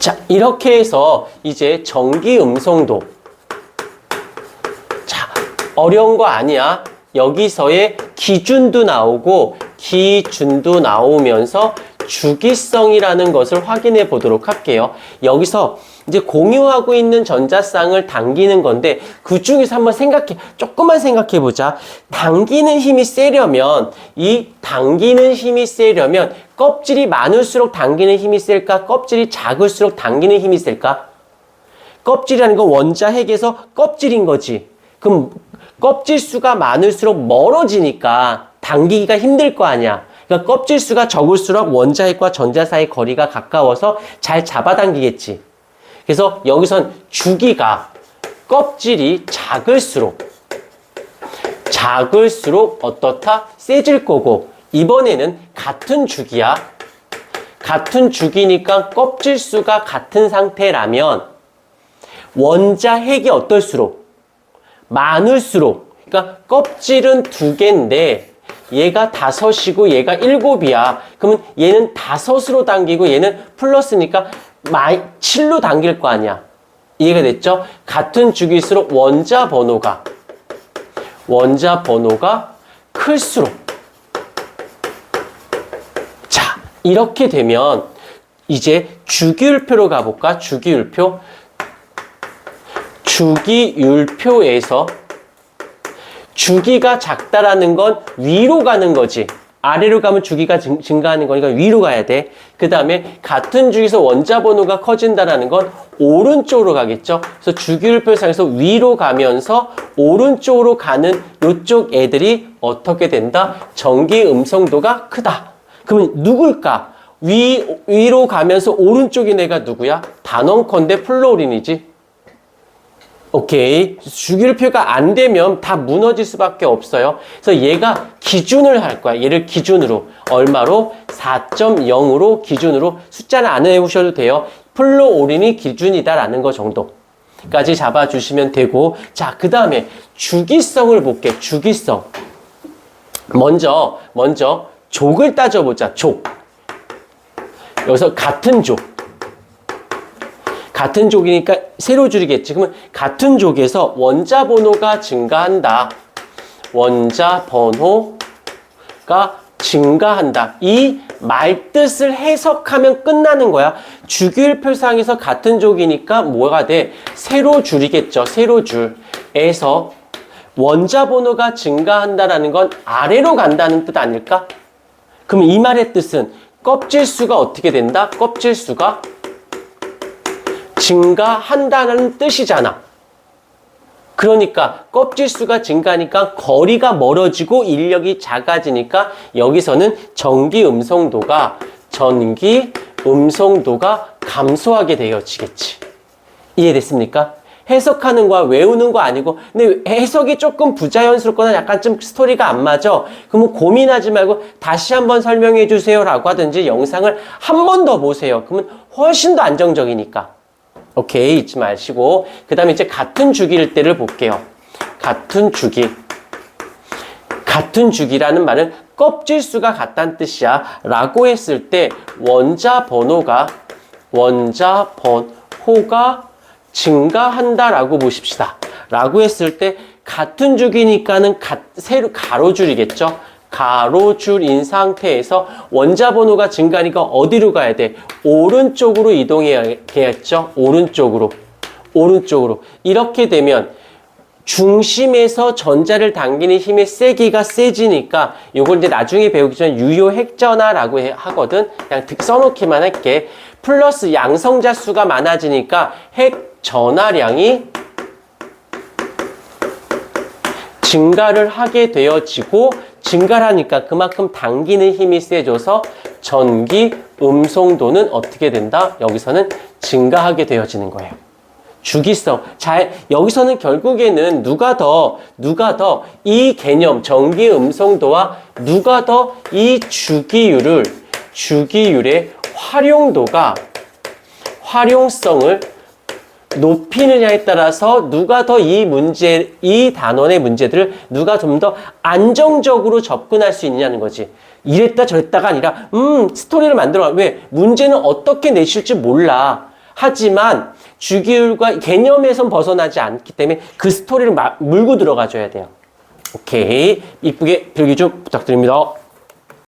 자, 이렇게 해서 이제 전기 음성도. 자, 어려운 거 아니야. 여기서의 기준도 나오고 기준도 나오면서 주기성이라는 것을 확인해 보도록 할게요. 여기서 이제 공유하고 있는 전자쌍을 당기는 건데 그 중에서 한번 조금만 생각해 보자. 당기는 힘이 세려면 껍질이 많을수록 당기는 힘이 셀까? 껍질이 작을수록 당기는 힘이 셀까? 껍질이라는 건 원자핵에서 껍질인 거지. 그럼 껍질 수가 많을수록 멀어지니까 당기기가 힘들 거 아니야. 그러니까 껍질 수가 적을수록 원자핵과 전자 사이 거리가 가까워서 잘 잡아당기겠지. 그래서 여기선 주기가 껍질이 작을수록 어떻다? 세질 거고, 이번에는 같은 주기야. 같은 주기니까 껍질 수가 같은 상태라면 원자핵이 어떨수록? 많을수록. 그러니까 껍질은 2개인데 얘가 5이고 얘가 7이야. 그러면 얘는 5으로 당기고 얘는 플러스니까 7로 당길 거 아니야. 이해가 됐죠? 같은 주기일수록 원자 번호가 클수록. 자, 이렇게 되면 이제 주기율표로 가볼까? 주기율표에서 주기가 작다라는 건 위로 가는 거지. 아래로 가면 주기가 증가하는 거니까 위로 가야 돼. 그 다음에 같은 주기에서 원자 번호가 커진다라는 건 오른쪽으로 가겠죠. 그래서 주기율표상에서 위로 가면서 오른쪽으로 가는 이쪽 애들이 어떻게 된다? 전기 음성도가 크다. 그러면 누굴까? 위로 가면서 오른쪽인 애가 누구야? 단언컨대 플로린이지. 오케이. 주기율표가 안 되면 다 무너질 수밖에 없어요. 그래서 얘가 기준을 할 거야. 얘를 기준으로. 얼마로? 4.0으로 기준으로. 숫자는 안 외우셔도 돼요. 플로린이 기준이다라는 거 정도까지 잡아주시면 되고. 자, 그 다음에 주기성을 볼게. 주기성. 먼저 족을 따져보자. 족. 여기서 같은 족. 같은 족이니까 세로 줄이겠지. 그러면 같은 족에서 원자 번호가 증가한다. 원자 번호가 증가한다. 이 말뜻을 해석하면 끝나는 거야. 주기율표상에서 같은 족이니까 뭐가 돼? 세로 줄이겠죠. 세로 줄에서 원자 번호가 증가한다라는 건 아래로 간다는 뜻 아닐까? 그럼 이 말의 뜻은 껍질 수가 어떻게 된다? 껍질 수가 증가한다는 뜻이잖아. 그러니까 껍질 수가 증가하니까 거리가 멀어지고 인력이 작아지니까 여기서는 전기 음성도가 감소하게 되어지겠지. 이해됐습니까? 해석하는 거와 외우는 거 아니고, 근데 해석이 조금 부자연스럽거나 약간 좀 스토리가 안 맞아. 그러면 고민하지 말고 다시 한번 설명해 주세요 라고 하든지 영상을 한 번 더 보세요. 그러면 훨씬 더 안정적이니까. 오케이, 잊지 마시고. 그 다음에 이제 같은 주기일 때를 볼게요. 같은 주기라는 말은 껍질 수가 같다는 뜻이야. 라고 했을 때 원자 번호가 증가한다라고 보십시다. 라고 했을 때 같은 주기니까는 세로 가로줄이겠죠. 가로줄인 상태에서 원자 번호가 증가하니까 어디로 가야 돼? 오른쪽으로 이동해야겠죠? 오른쪽으로. 이렇게 되면 중심에서 전자를 당기는 힘의 세기가 세지니까 이걸 이제 나중에 배우기 전에 유효핵전화라고 하거든. 그냥 써놓기만 할게. 플러스 양성자 수가 많아지니까 핵전화량이 증가를 하게 되어지고, 증가를 하니까 그만큼 당기는 힘이 세져서 전기 음성도는 어떻게 된다? 여기서는 증가하게 되어지는 거예요. 주기성. 여기서는 결국에는 누가 더 이 개념, 전기 음성도와 누가 더 이 주기율의 활용성을 높이느냐에 따라서 누가 더 이 단원의 문제들을 누가 좀 더 안정적으로 접근할 수 있냐는 거지. 이랬다 저랬다가 아니라 스토리를 만들어. 왜? 문제는 어떻게 내실지 몰라. 하지만 주기율과 개념에선 벗어나지 않기 때문에 그 스토리를 물고 들어가줘야 돼요. 오케이. 이쁘게 필기 좀 부탁드립니다.